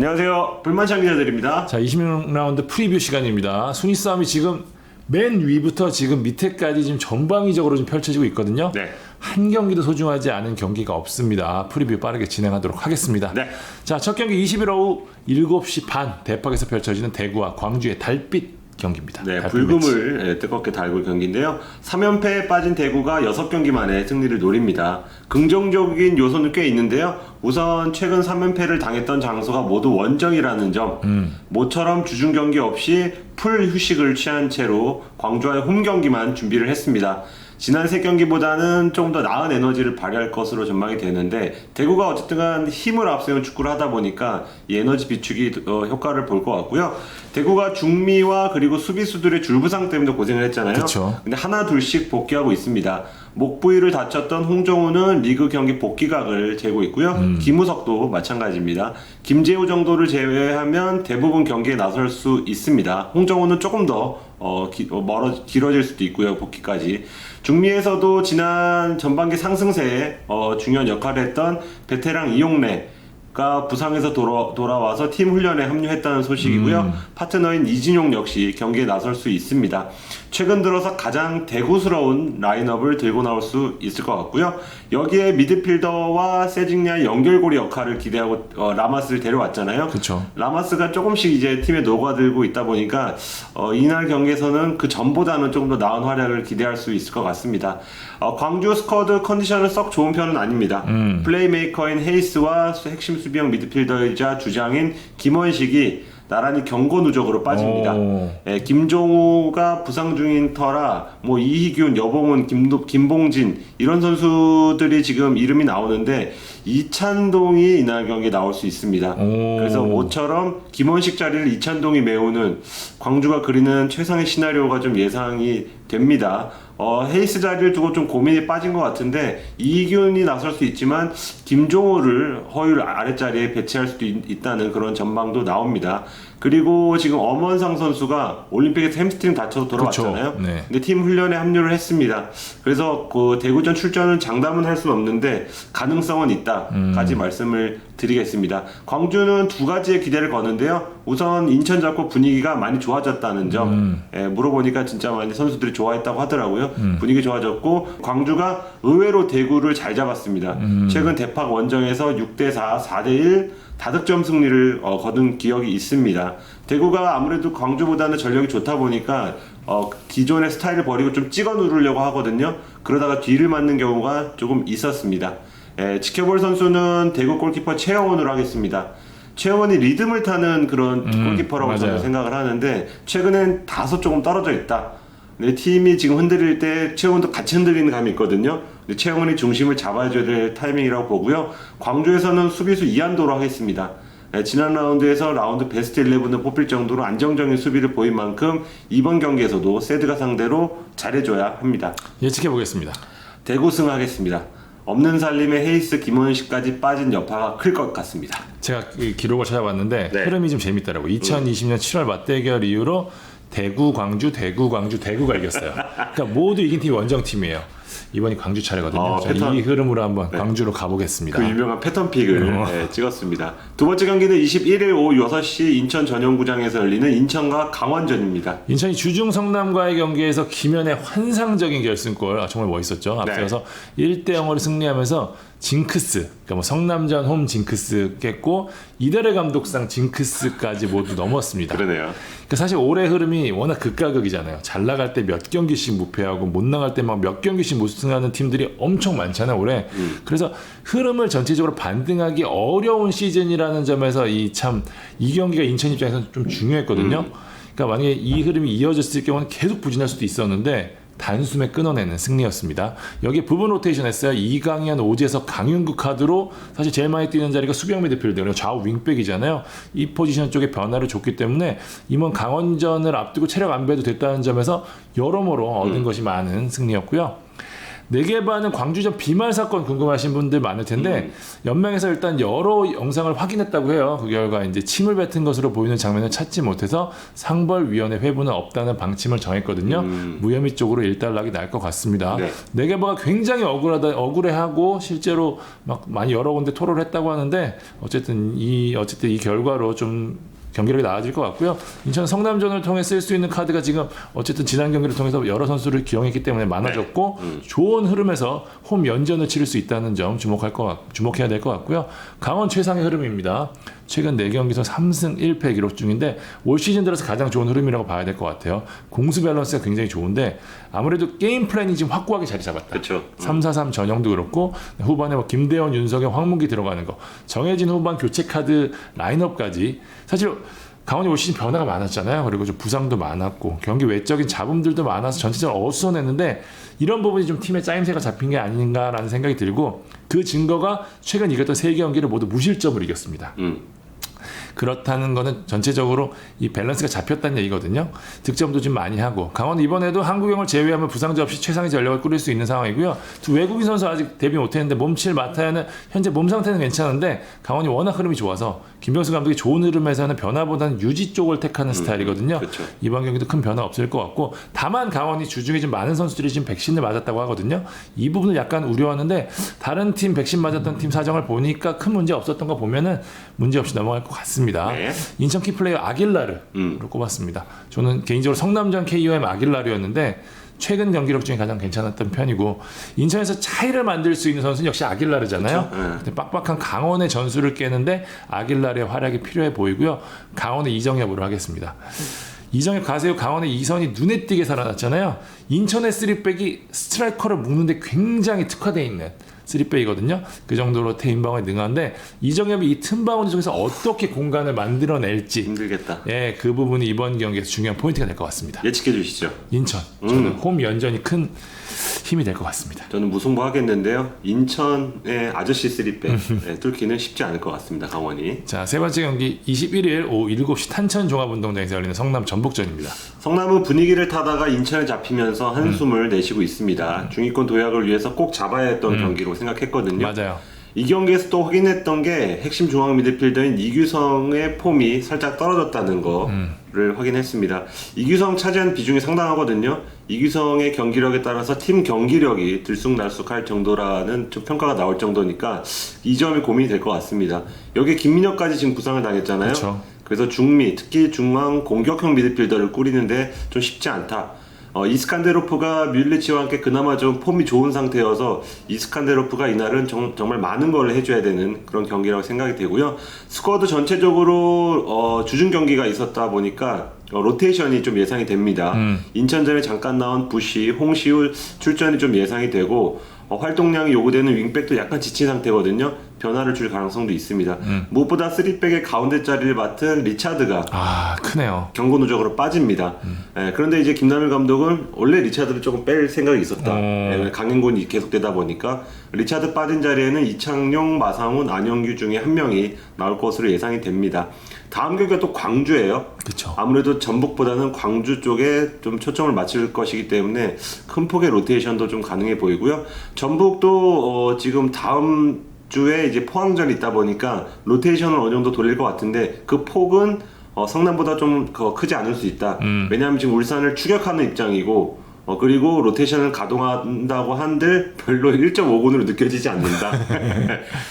안녕하세요. 불만찬 기자들입니다. 자, 26라운드 프리뷰 시간입니다. 순위 싸움이 지금 맨 위부터 지금 밑에까지 지금 전방위적으로 좀 펼쳐지고 있거든요. 네. 한 경기도 소중하지 않은 경기가 없습니다. 프리뷰 빠르게 진행하도록 하겠습니다. 네. 자, 첫 경기 20일 오후 7시 반 대팍에서 펼쳐지는 대구와 광주의 달빛 경기입니다. 네, 달빛 불금을 뜨겁게 달굴 경기인데요. 3연패에 빠진 대구가 6경기 만에 승리를 노립니다. 긍정적인 요소는 꽤 있는데요. 우선 최근 3연패를 당했던 장소가 모두 원정이라는 점, 모처럼 주중 경기 없이 풀 휴식을 취한 채로 광주와의 홈 경기만 준비를 했습니다. 지난 3경기보다는 좀 더 나은 에너지를 발휘할 것으로 전망이 되는데, 대구가 어쨌든 간 힘을 앞세운 축구를 하다 보니까 이 에너지 비축이 효과를 볼 것 같고요. 대구가 중미와 그리고 수비수들의 줄부상 때문에 고생을 했잖아요. 그쵸. 근데 하나 둘씩 복귀하고 있습니다. 목 부위를 다쳤던 홍정우는 리그 경기 복귀각을 재고 있고요. 김우석도 마찬가지입니다. 김재우 정도를 제외하면 대부분 경기에 나설 수 있습니다. 홍정우는 조금 더 길어질 수도 있고요. 복귀까지. 중미에서도 지난 전반기 상승세에 중요한 역할을 했던 베테랑 이용래가 부상에서 돌아와서 팀 훈련에 합류했다는 소식이고요. 파트너인 이진용 역시 경기에 나설 수 있습니다. 최근 들어서 가장 대구스러운 라인업을 들고 나올 수 있을 것 같고요. 여기에 미드필더와 세징야의 연결고리 역할을 기대하고 라마스를 데려왔잖아요. 그쵸. 라마스가 조금씩 이제 팀에 녹아들고 있다 보니까 이날 경기에서는 그 전보다는 조금 더 나은 활약을 기대할 수 있을 것 같습니다. 광주 스쿼드 컨디션은 썩 좋은 편은 아닙니다. 플레이메이커인 헤이스와 핵심 수비형 미드필더이자 주장인 김원식이 나란히 경고 누적으로 빠집니다. 예, 김종우가 부상 중인 터라 이희균, 여봉은, 김봉진 이런 선수들이 지금 이름이 나오는데 이찬동이 이날 경기에 나올 수 있습니다. 그래서 모처럼 김원식 자리를 이찬동이 메우는 광주가 그리는 최상의 시나리오가 좀 예상이 됩니다. 헤이스 자리를 두고 좀 고민이 빠진 것 같은데 이희균이 나설 수 있지만 김종호를 허율 아랫자리에 배치할 수도 있다는 그런 전망도 나옵니다. 그리고 지금 엄원상 선수가 올림픽에서 햄스트링 다쳐서 돌아왔잖아요. 네. 근데 팀 훈련에 합류를 했습니다. 그래서 그 대구전 출전은 장담은 할 수는 없는데 가능성은 있다까지 말씀을 드리겠습니다. 광주는 두 가지의 기대를 거는데요. 우선 인천 잡고 분위기가 많이 좋아졌다는 점 물어보니까 진짜 많이 선수들이 좋아했다고 하더라고요. 분위기 좋아졌고 광주가 의외로 대구를 잘 잡았습니다. 최근 대팍 원정에서 6대4, 4대1 다득점 승리를 거둔 기억이 있습니다. 대구가 아무래도 광주보다는 전력이 좋다 보니까 기존의 스타일을 버리고 좀 찍어 누르려고 하거든요. 그러다가 뒤를 맞는 경우가 조금 있었습니다. 지켜볼 선수는 대구 골키퍼 최영원으로 하겠습니다. 최영원이 리듬을 타는 그런 골키퍼라고 저는 생각을 하는데 최근엔 다소 조금 떨어져 있다. 내 팀이 지금 흔들릴 때 최영원도 같이 흔들리는 감이 있거든요. 근데 최영원이 중심을 잡아줘야 될 타이밍이라고 보고요. 광주에서는 수비수 이한도로 하겠습니다. 지난 라운드에서 라운드 베스트 11을 뽑힐 정도로 안정적인 수비를 보인 만큼 이번 경기에서도 세드가 상대로 잘해줘야 합니다. 예측해보겠습니다. 대구 승하겠습니다. 없는 살림에 헤이스, 김원식까지 빠진 여파가 클 것 같습니다. 제가 이 기록을 찾아봤는데 네. 흐름이 좀 재밌더라고요. 2020년 7월 맞대결 이후로 대구, 광주, 대구가 이겼어요. 그러니까 모두 이긴 팀이 원정팀이에요. 이번이 광주 차례거든요. 이 흐름으로 한번 광주로 가보겠습니다. 그 유명한 패턴픽을 찍었습니다. 두 번째 경기는 21일 오후 6시 인천 전용구장에서 열리는 인천과 강원전입니다. 인천이 주중 성남과의 경기에서 김현의 환상적인 결승골 정말 멋있었죠. 앞서서 1대0으로 승리하면서 징크스, 그러니까 성남전 홈 징크스 깼고 이달의 감독상 징크스까지 모두 넘었습니다. 그러네요. 그러니까 사실 올해 흐름이 워낙 극과 극이잖아요. 잘 나갈 때 몇 경기씩 무패하고 못 나갈 때 막 몇 경기씩 못 승하는 팀들이 엄청 많잖아요, 올해. 그래서 흐름을 전체적으로 반등하기 어려운 시즌이라는 점에서 이 경기가 인천 입장에서는 좀 중요했거든요. 그러니까 만약에 이 흐름이 이어졌을 경우는 계속 부진할 수도 있었는데 단숨에 끊어내는 승리였습니다. 여기에 부분 로테이션 했어요. 이강현, 오재석, 강윤구 카드로 사실 제일 많이 뛰는 자리가 수비형 미드필더, 그리고 좌우 윙백이잖아요. 이 포지션 쪽에 변화를 줬기 때문에 이번 강원전을 앞두고 체력 안배도 됐다는 점에서 여러모로 얻은 것이 많은 승리였고요. 네개반은 광주전 비말 사건 궁금하신 분들 많을 텐데 연맹에서 일단 여러 영상을 확인했다고 해요. 그 결과 이제 침을 뱉은 것으로 보이는 장면을 찾지 못해서 상벌위원회 회부는 없다는 방침을 정했거든요. 무혐의 쪽으로 일단락이 날 것 같습니다. 네. 네개바가 굉장히 억울해하고 실제로 막 많이 여러 군데 토로를 했다고 하는데 어쨌든 이 결과로 좀 경기력이 나아질 것 같고요. 인천 성남전을 통해 쓸 수 있는 카드가 지금 어쨌든 지난 경기를 통해서 여러 선수를 기용했기 때문에 많아졌고 좋은 흐름에서 홈 연전을 치를 수 있다는 점 주목해야 될 것 같고요. 강원 최상의 흐름입니다. 최근 4경기에서 3승 1패 기록 중인데 올 시즌 들어서 가장 좋은 흐름이라고 봐야 될 것 같아요. 공수 밸런스가 굉장히 좋은데 아무래도 게임 플랜이 지금 확고하게 자리 잡았다. 그렇죠. 3-4-3 전형도 그렇고 후반에 뭐 김대원, 윤석영, 황문기 들어가는 거, 정해진 후반 교체 카드 라인업까지 사실 강원이 올 시즌 변화가 많았잖아요. 그리고 좀 부상도 많았고 경기 외적인 잡음들도 많아서 전체적으로 어수선했는데 이런 부분이 좀 팀의 짜임새가 잡힌 게 아닌가라는 생각이 들고 그 증거가 최근 이겼던 3경기를 모두 무실점으로 이겼습니다. 그렇다는 거는 전체적으로 이 밸런스가 잡혔다는 얘기거든요. 득점도 좀 많이 하고 강원은 이번에도 한국영을 제외하면 부상자 없이 최상의 전력을 꾸릴 수 있는 상황이고요. 두 외국인 선수 아직 데뷔 못했는데 몸칠 마타야는 현재 몸 상태는 괜찮은데 강원이 워낙 흐름이 좋아서 김병수 감독이 좋은 흐름에서는 변화보다는 유지 쪽을 택하는 스타일이거든요. 그렇죠. 이번 경기도 큰 변화 없을 것 같고 다만 강원이 주중에 좀 많은 선수들이 지금 백신을 맞았다고 하거든요. 이 부분을 약간 우려하는데 다른 팀 백신 맞았던 팀 사정을 보니까 큰 문제 없었던 거 보면은 문제 없이 넘어갈 것 같습니다. 네. 인천 키플레이어 아길라르로 꼽았습니다. 저는 개인적으로 성남전 KOM 아길라르였는데 최근 경기력 중에 가장 괜찮았던 편이고 인천에서 차이를 만들 수 있는 선수는 역시 아길라르잖아요. 그렇죠. 근데 빡빡한 강원의 전술을 깨는데 아길라르의 활약이 필요해 보이고요. 강원의 이정엽으로 하겠습니다. 이정엽 가세요. 강원의 이선이 눈에 띄게 살아났잖아요. 인천의 3백이 스트라이커를 묶는데 굉장히 특화되어 있는 3백이거든요. 그 정도로 태인방어에 능한데 이정엽이 이 틈바운드 속에서 어떻게 공간을 만들어낼지 힘들겠다. 예, 그 부분이 이번 경기에서 중요한 포인트가 될 것 같습니다. 예측해 주시죠. 인천. 저는 홈 연전이 큰 힘이 될 것 같습니다. 저는 무승부하겠는데요. 인천의 아저씨 3백 뚫기는 쉽지 않을 것 같습니다. 강원이. 자, 세 번째 경기 21일 오후 7시 탄천 종합운동장에서 열리는 성남 전북전입니다. 성남은 분위기를 타다가 인천에 잡히면서 한숨을 내쉬고 있습니다. 중위권 도약을 위해서 꼭 잡아야 했던 경기로 생각했거든요. 맞아요. 이 경기에서 또 확인했던 게 핵심 중앙 미드필더인 이규성의 폼이 살짝 떨어졌다는 거를 확인했습니다. 이규성 차지한 비중이 상당하거든요. 이규성의 경기력에 따라서 팀 경기력이 들쑥날쑥할 정도라는 좀 평가가 나올 정도니까 이 점이 고민이 될 것 같습니다. 여기에 김민혁까지 지금 부상을 당했잖아요. 그렇죠. 그래서 중미, 특히 중앙 공격형 미드필더를 꾸리는데 좀 쉽지 않다. 이스칸데로프가 뮬리치와 함께 그나마 좀 폼이 좋은 상태여서 이스칸데로프가 이날은 정말 많은 걸 해줘야 되는 그런 경기라고 생각이 되고요. 스쿼드 전체적으로 주중 경기가 있었다 보니까 로테이션이 좀 예상이 됩니다. 인천전에 잠깐 나온 부시, 홍시우 출전이 좀 예상이 되고 활동량이 요구되는 윙백도 약간 지친 상태거든요. 변화를 줄 가능성도 있습니다. 무엇보다 3백의 가운데 자리를 맡은 리차드가 크네요. 경고 누적으로 빠집니다. 그런데 이제 김남일 감독은 원래 리차드를 조금 뺄 생각이 있었다. 강행군이 계속되다 보니까 리차드 빠진 자리에는 이창용, 마상훈, 안영규 중에 한 명이 나올 것으로 예상이 됩니다. 다음 경기가 또 광주예요. 그쵸. 아무래도 전북보다는 광주 쪽에 좀 초점을 맞출 것이기 때문에 큰 폭의 로테이션도 좀 가능해 보이고요. 전북도 지금 다음 주에 이제 포항전이 있다 보니까 로테이션을 어느 정도 돌릴 것 같은데 그 폭은 성남보다 좀 크지 않을 수 있다. 왜냐하면 지금 울산을 추격하는 입장이고 그리고 로테이션을 가동한다고 한들 별로 1.5군으로 느껴지지 않는다.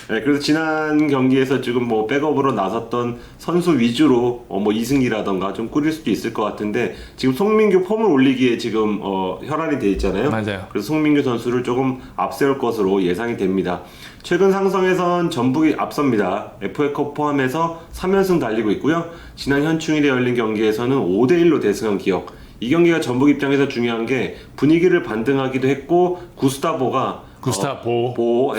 그래서 지난 경기에서 지금 뭐 백업으로 나섰던 선수 위주로 뭐 이승기라던가 좀 꾸릴 수도 있을 것 같은데 지금 송민규 폼을 올리기에 지금 혈안이 돼 있잖아요. 맞아요. 그래서 송민규 선수를 조금 앞세울 것으로 예상이 됩니다. 최근 상성에선 전북이 앞섭니다. FA컵 포함해서 3연승 달리고 있고요. 지난 현충일에 열린 경기에서는 5대1로 대승한 기억. 이 경기가 전북 입장에서 중요한 게 분위기를 반등하기도 했고 구스타보가 구스타보가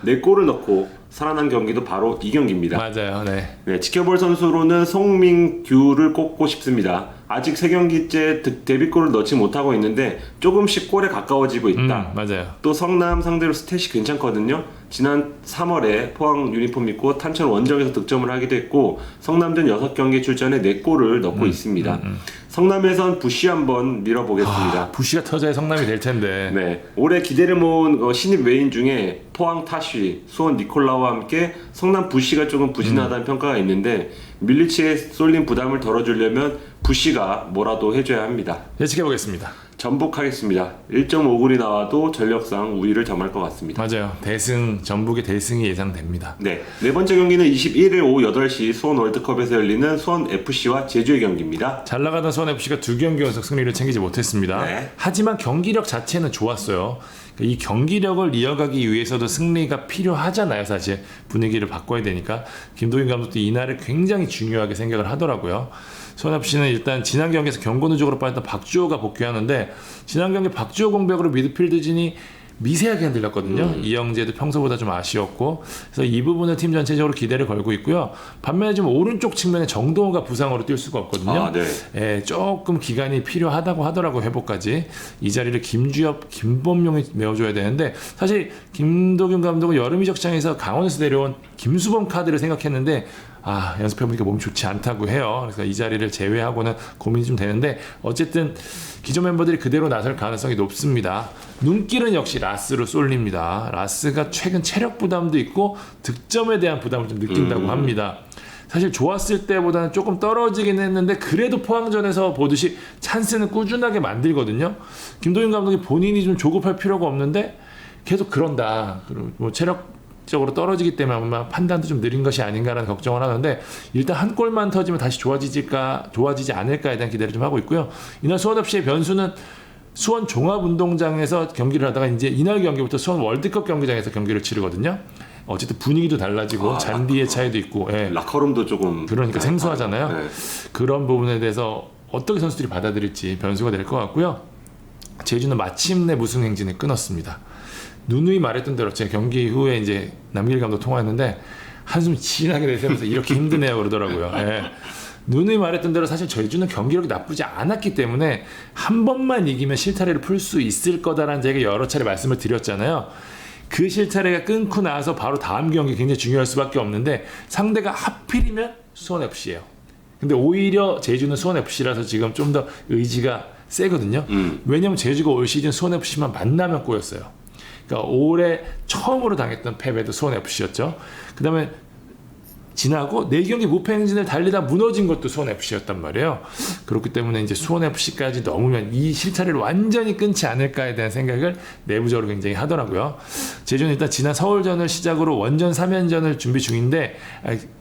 4골을 넣고 살아난 경기도 바로 이 경기입니다. 맞아요. 네. 네, 지켜볼 선수로는 송민규를 꼽고 싶습니다. 아직 3경기째 데뷔골을 넣지 못하고 있는데 조금씩 골에 가까워지고 있다. 맞아요. 또 성남 상대로 스탯이 괜찮거든요. 지난 3월에 포항 유니폼 입고 탄천 원정에서 득점을 하기도 했고 성남전 6경기 출전에 4골을 넣고 있습니다. 성남에선 부시 한번 밀어보겠습니다. 부시가 터져야 성남이 될 텐데. 네, 올해 기대를 모은 신입 외인 중에 포항 타쉬, 수원 니콜라와 함께 성남 부시가 조금 부진하다는 평가가 있는데 밀리치에 쏠린 부담을 덜어주려면 부시가 뭐라도 해줘야 합니다. 예측해 보겠습니다. 전북하겠습니다. 1.5골이 나와도 전력상 우위를 점할 것 같습니다. 맞아요. 전북의 대승이 예상됩니다. 네, 네 번째 경기는 21일 오후 8시 수원 월드컵에서 열리는 수원 FC와 제주의 경기입니다. 잘 나가던 수원 FC가 2경기 연속 승리를 챙기지 못했습니다. 네. 하지만 경기력 자체는 좋았어요. 이 경기력을 이어가기 위해서도 승리가 필요하잖아요. 사실 분위기를 바꿔야 되니까 김도균 감독도 이날을 굉장히 중요하게 생각을 하더라고요. 수원 FC는 일단 지난 경기에서 경고 누적으로 빠졌던 박주호가 복귀하는데 지난 경기 박주호 공백으로 미드필드진이 미세하게 흔들렸거든요. 이영재도 평소보다 좀 아쉬웠고 그래서 이 부분을 팀 전체적으로 기대를 걸고 있고요. 반면에 지금 오른쪽 측면에 정동호가 부상으로 뛸 수가 없거든요. 네. 예, 조금 기간이 필요하다고 하더라고 회복까지. 이 자리를 김주엽, 김범용이 메워줘야 되는데 사실 김도균 감독은 여름 이적장에서 강원에서 내려온 김수범 카드를 생각했는데 연습해보니까 몸이 좋지 않다고 해요. 그래서 이 자리를 제외하고는 고민이 좀 되는데 어쨌든 기존 멤버들이 그대로 나설 가능성이 높습니다. 눈길은 역시 라스로 쏠립니다. 라스가 최근 체력 부담도 있고 득점에 대한 부담을 좀 느낀다고 합니다. 사실 좋았을 때보다는 조금 떨어지긴 했는데 그래도 포항전에서 보듯이 찬스는 꾸준하게 만들거든요. 김도윤 감독이 본인이 좀 조급할 필요가 없는데 계속 그런다. 그리고 뭐 체력적으로 떨어지기 때문에 아마 판단도 좀 느린 것이 아닌가라는 걱정을 하는데 일단 한 골만 터지면 다시 좋아지지 않을까에 대한 기대를 좀 하고 있고요. 이날 수원 FC의 변수는 수원 종합운동장에서 경기를 하다가 이제 이날 경기부터 수원 월드컵 경기장에서 경기를 치르거든요. 어쨌든 분위기도 달라지고 잔디의 차이도 있고 라커룸도 조금 그러니까 생소하잖아요. 네. 그런 부분에 대해서 어떻게 선수들이 받아들일지 변수가 될 것 같고요. 제주는 마침내 무승 행진을 끊었습니다. 누누이 말했던 대로 제 경기 후에 이제 남길 감독 통화했는데 한숨 진하게 내쉬면서 이렇게 힘드네요 그러더라고요. 누누이 말했던 대로 사실 제주는 경기력이 나쁘지 않았기 때문에 한 번만 이기면 실타래를 풀 수 있을 거다라는 제가 여러 차례 말씀을 드렸잖아요. 그 실타래가 끊고 나서 바로 다음 경기 굉장히 중요할 수밖에 없는데 상대가 하필이면 수원 FC예요. 근데 오히려 제주는 수원 FC라서 지금 좀 더 의지가 세거든요. 왜냐면 제주가 올 시즌 수원 FC만 만나면 꼬였어요. 그러니까 올해 처음으로 당했던 패배도 수원 FC였죠. 그다음에 지나고 4경기 무패 행진을 달리다 무너진 것도 수원 FC였단 말이에요. 그렇기 때문에 이제 수원 FC까지 넘으면 이 실타래를 완전히 끊지 않을까에 대한 생각을 내부적으로 굉장히 하더라고요. 제주는 일단 지난 서울전을 시작으로 원전 3연전을 준비 중인데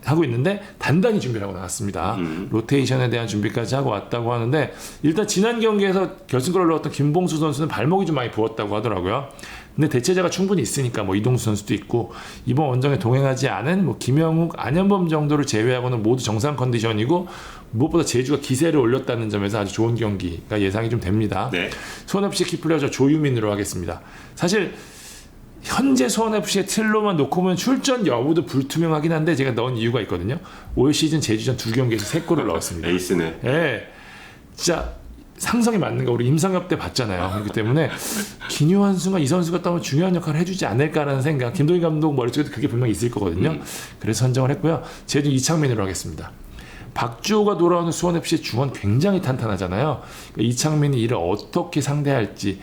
하고 있는데 단단히 준비를 하고 나왔습니다. 로테이션에 대한 준비까지 하고 왔다고 하는데 일단 지난 경기에서 결승골을 넣었던 김봉수 선수는 발목이 좀 많이 부었다고 하더라고요. 근데 대체자가 충분히 있으니까 뭐 이동수 선수도 있고 이번 원정에 동행하지 않은 뭐 김영욱, 안현범 정도를 제외하고는 모두 정상 컨디션이고 무엇보다 제주가 기세를 올렸다는 점에서 아주 좋은 경기가 예상이 좀 됩니다. 네. 수원 FC 키플레이어 저 조유민으로 하겠습니다. 사실 현재 수원 FC의 틀로만 놓고 보면 출전 여부도 불투명하긴 한데 제가 넣은 이유가 있거든요. 올 시즌 제주전 2경기에서 3골을 넣었습니다. 에이스네. 예, 진짜 상성이 맞는 거 우리 임상엽 때 봤잖아요. 그렇기 때문에 김요한 순간 이 선수가 또 중요한 역할을 해주지 않을까라는 생각. 김도희 감독 머릿속에도 그게 분명히 있을 거거든요. 그래서 선정을 했고요. 제주 이창민으로 하겠습니다. 박주호가 돌아오는 수원 FC의 중원 굉장히 탄탄하잖아요. 그러니까 이창민이 이를 어떻게 상대할지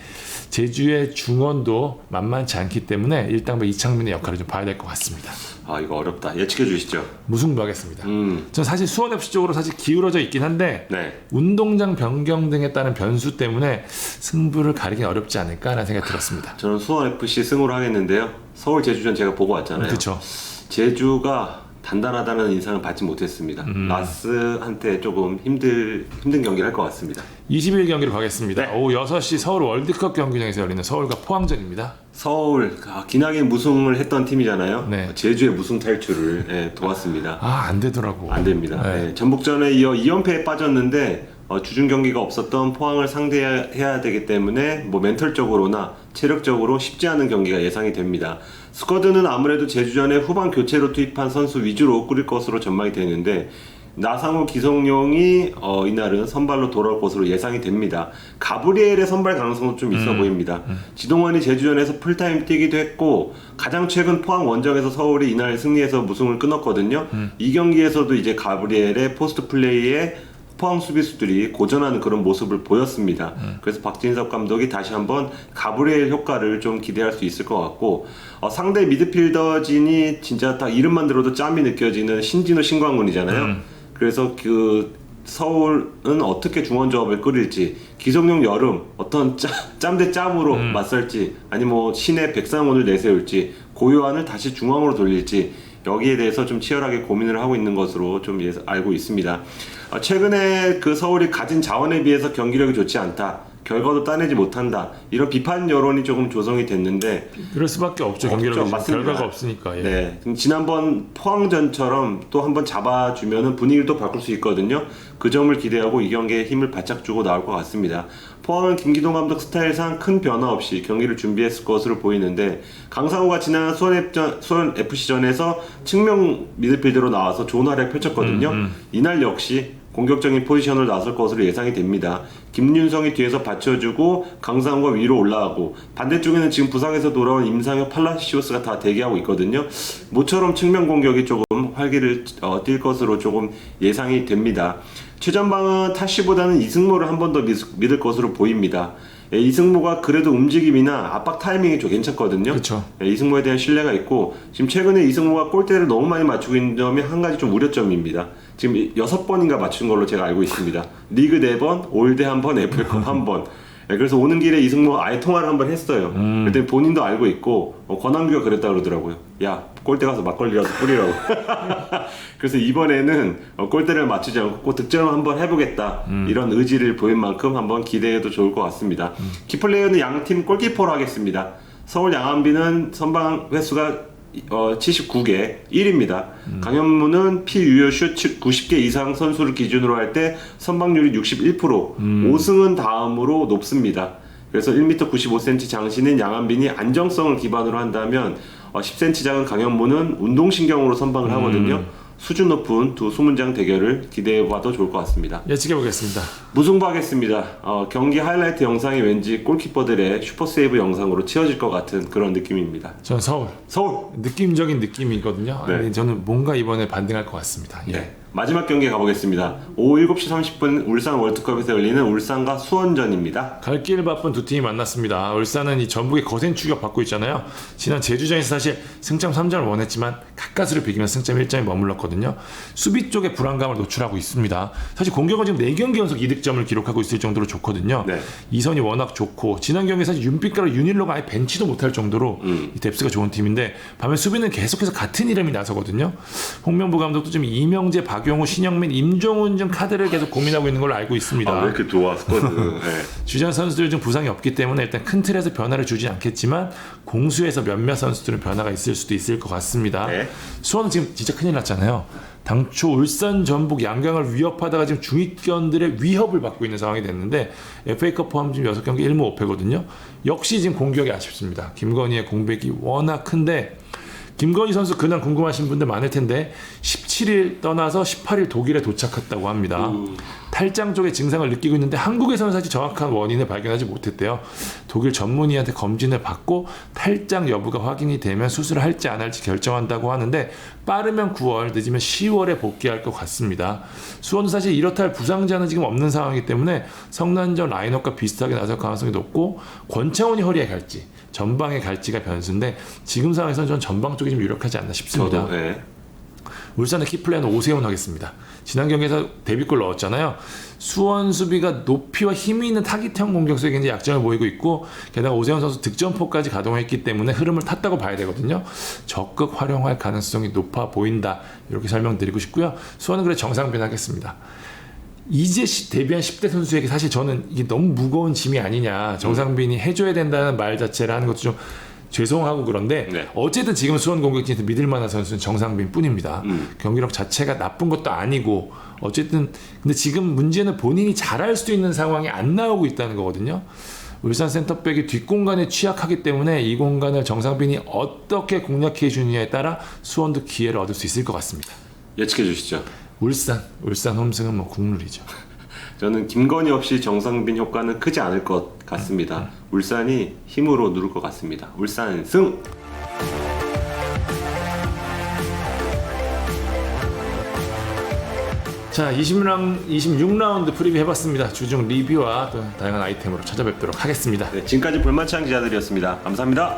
제주의 중원도 만만치 않기 때문에 일단 이창민의 역할을 좀 봐야 될 것 같습니다. 이거 어렵다. 예측해 주시죠. 무승부 하겠습니다. 전 사실 수원 FC 쪽으로 사실 기울어져 있긴 한데 네. 운동장 변경 등에 따른 변수 때문에 승부를 가리긴 어렵지 않을까라는 생각이 들었습니다. 저는 수원 FC 승으로 하겠는데요. 서울 제주전 제가 보고 왔잖아요. 그렇죠. 제주가 단단하다는 인상을 받지 못했습니다. 라스한테 조금 힘든 경기를 할 것 같습니다. 20일 경기로 가겠습니다. 네. 오후 6시 서울 월드컵 경기장에서 열리는 서울과 포항전입니다. 서울 기나긴 무승을 했던 팀이잖아요. 네. 제주의 무승 탈출을 도왔습니다. 안 되더라고. 안 됩니다. 네. 네. 전북전에 이어 2연패에 빠졌는데 주중 경기가 없었던 포항을 상대해야 되기 때문에 뭐 멘털적으로나 체력적으로 쉽지 않은 경기가 예상이 됩니다. 스쿼드는 아무래도 제주전에 후반 교체로 투입한 선수 위주로 꾸릴 것으로 전망이 되는데 나상호, 기성용이 이날은 선발로 돌아올 것으로 예상이 됩니다. 가브리엘의 선발 가능성도 좀 있어 보입니다. 지동원이 제주전에서 풀타임 뛰기도 했고 가장 최근 포항 원정에서 서울이 이날 승리해서 무승을 끊었거든요. 이 경기에서도 이제 가브리엘의 포스트 플레이에 포항 수비수들이 고전하는 그런 모습을 보였습니다. 그래서 박진섭 감독이 다시 한번 가브리엘 효과를 좀 기대할 수 있을 것 같고 상대 미드필더진이 진짜 딱 이름만 들어도 짬이 느껴지는 신진호, 신광훈이잖아요. 그래서 그 서울은 어떻게 중원 조합을 꾸릴지, 기성용, 여름 어떤 짬 대 짬으로 맞설지, 아니 뭐 신의 백상훈을 내세울지, 고요한을 다시 중앙으로 돌릴지, 여기에 대해서 좀 치열하게 고민을 하고 있는 것으로 좀 알고 있습니다. 최근에 그 서울이 가진 자원에 비해서 경기력이 좋지 않다, 결과도 따내지 못한다, 이런 비판 여론이 조금 조성이 됐는데 그럴 수밖에 없죠. 경기력이 맞습니다. 결과가 없으니까. 예. 네, 지난번 포항전처럼 또 한번 잡아주면은 분위기를 또 바꿀 수 있거든요. 그 점을 기대하고 이 경기에 힘을 바짝 주고 나올 것 같습니다. 포항은 김기동 감독 스타일상 큰 변화 없이 경기를 준비했을 것으로 보이는데 강상우가 지난 수원 FC전에서 측면 미드필더로 나와서 좋은 활약 펼쳤거든요. 이날 역시 공격적인 포지션을 나설 것으로 예상이 됩니다. 김윤성이 뒤에서 받쳐주고 강상우가 위로 올라가고 반대쪽에는 지금 부상에서 돌아온 임상혁, 팔라시오스가 다 대기하고 있거든요. 모처럼 측면 공격이 조금 활기를 띨 것으로 조금 예상이 됩니다. 최전방은 타시보다는 이승모를 한 번 더 믿을 것으로 보입니다. 이승모가 그래도 움직임이나 압박 타이밍이 좀 괜찮거든요. 그렇죠. 이승모에 대한 신뢰가 있고 지금 최근에 이승모가 골대를 너무 많이 맞추고 있는 점이 한 가지 좀 우려점입니다. 지금 6번인가 맞춘 걸로 제가 알고 있습니다. 리그 4번, 올드 1번, FA컵 1번. 그래서 오는 길에 이승모 아예 통화를 한번 했어요. 그랬더니 본인도 알고 있고 권한규가 그랬다 그러더라고요. 야, 골대 가서 막걸리라도 뿌리라고. 그래서 이번에는 골대를 맞추지 않고 꼭 득점을 한번 해보겠다, 이런 의지를 보인 만큼 한번 기대해도 좋을 것 같습니다. 키플레이어는 양팀 골키퍼로 하겠습니다. 서울 양안비는 선방 횟수가 79개 1위입니다. 강현무는 피유효 슛 90개 이상 선수를 기준으로 할 때 선방률이 61%, 5승은 다음으로 높습니다. 그래서 1m 95cm 장신인 양한빈이 안정성을 기반으로 한다면 10cm 작은 강현무는 운동신경으로 선방을 하거든요. 수준 높은 두 수문장 대결을 기대해봐도 좋을 것 같습니다. 예측해보겠습니다. 무승부 하겠습니다. 경기 하이라이트 영상이 왠지 골키퍼들의 슈퍼세이브 영상으로 치어질 것 같은 그런 느낌입니다. 전 서울. 느낌적인 느낌이거든요. 네. 아니, 저는 뭔가 이번에 반등할 것 같습니다. 예. 네. 마지막 경기 가보겠습니다. 오후 7시 30분 울산 월드컵에서 열리는 울산과 수원전입니다. 갈 길 바쁜 두 팀이 만났습니다. 울산은 이 전북의 거센 추격 받고 있잖아요. 지난 제주전에서 사실 승점 3점을 원했지만 가까스로 비기면 승점 1점에 머물렀거든요. 수비 쪽에 불안감을 노출하고 있습니다. 사실 공격은 지금 4경기 연속 이득점을 기록하고 있을 정도로 좋거든요. 네. 이선이 워낙 좋고 지난 경기에 사실 윤빛가루 윤일로가 아예 벤치도 못할 정도로 이 뎁스가 좋은 팀인데 반면 수비는 계속해서 같은 이름이 나서거든요. 홍명보 감독도 지금 이명재, 박용우, 신영민, 임종훈 등 카드를 계속 고민하고 있는 걸로 알고 있습니다. 왜 이렇게 좋아 스쿼드. 네. 주전 선수들 중 부상이 없기 때문에 일단 큰 틀에서 변화를 주진 않겠지만 공수에서 몇몇 선수들은 변화가 있을 수도 있을 것 같습니다. 네. 수원은 지금 진짜 큰일 났잖아요. 당초 울산, 전북, 양강을 위협하다가 지금 중위권들의 위협을 받고 있는 상황이 됐는데 FA컵 포함 지금 6경기 1무 5패거든요. 역시 지금 공격이 아쉽습니다. 김건희의 공백이 워낙 큰데 김건희 선수 근황 궁금하신 분들 많을 텐데 17일 떠나서 18일 독일에 도착했다고 합니다. 탈장 쪽의 증상을 느끼고 있는데 한국에서는 사실 정확한 원인을 발견하지 못했대요. 독일 전문의한테 검진을 받고 탈장 여부가 확인이 되면 수술을 할지 안 할지 결정한다고 하는데 빠르면 9월, 늦으면 10월에 복귀할 것 같습니다. 수원은 사실 이렇다 할 부상자는 지금 없는 상황이기 때문에 성난전 라인업과 비슷하게 나설 가능성이 높고 권창훈이 허리에 갈지 전방에 갈지가 변수인데 지금 상황에서는 전 전방 쪽이 좀 유력하지 않나 싶습니다. 저도, 네. 울산의 키플레이는 오세훈 하겠습니다. 지난 경기에서 데뷔골 넣었잖아요. 수원 수비가 높이와 힘이 있는 타깃형 공격수에 굉장히 약점을 보이고 있고 게다가 오세훈 선수 득점포까지 가동했기 때문에 흐름을 탔다고 봐야 되거든요. 적극 활용할 가능성이 높아 보인다. 이렇게 설명드리고 싶고요. 수원은 그래 정상빈 하겠습니다. 이제 데뷔한 10대 선수에게 사실 저는 이게 너무 무거운 짐이 아니냐. 정상빈이 해줘야 된다는 말 자체를 하는 것도 좀 죄송하고 그런데 네. 어쨌든 지금 수원 공격진에서 믿을 만한 선수는 정상빈 뿐입니다. 경기력 자체가 나쁜 것도 아니고 어쨌든 근데 지금 문제는 본인이 잘할 수도 있는 상황이 안 나오고 있다는 거거든요. 울산 센터백이 뒷공간에 취약하기 때문에 이 공간을 정상빈이 어떻게 공략해 주느냐에 따라 수원도 기회를 얻을 수 있을 것 같습니다. 예측해 주시죠. 울산 홈승은 뭐 국룰이죠. 저는 김건희 없이 정상빈 효과는 크지 않을 것 같습니다. 울산이 힘으로 누를 것 같습니다. 울산 승! 자, 26라운드 프리뷰 해봤습니다. 주중 리뷰와 또 다양한 아이템으로 찾아뵙도록 하겠습니다. 네, 지금까지 볼만찬 기자들이었습니다. 감사합니다.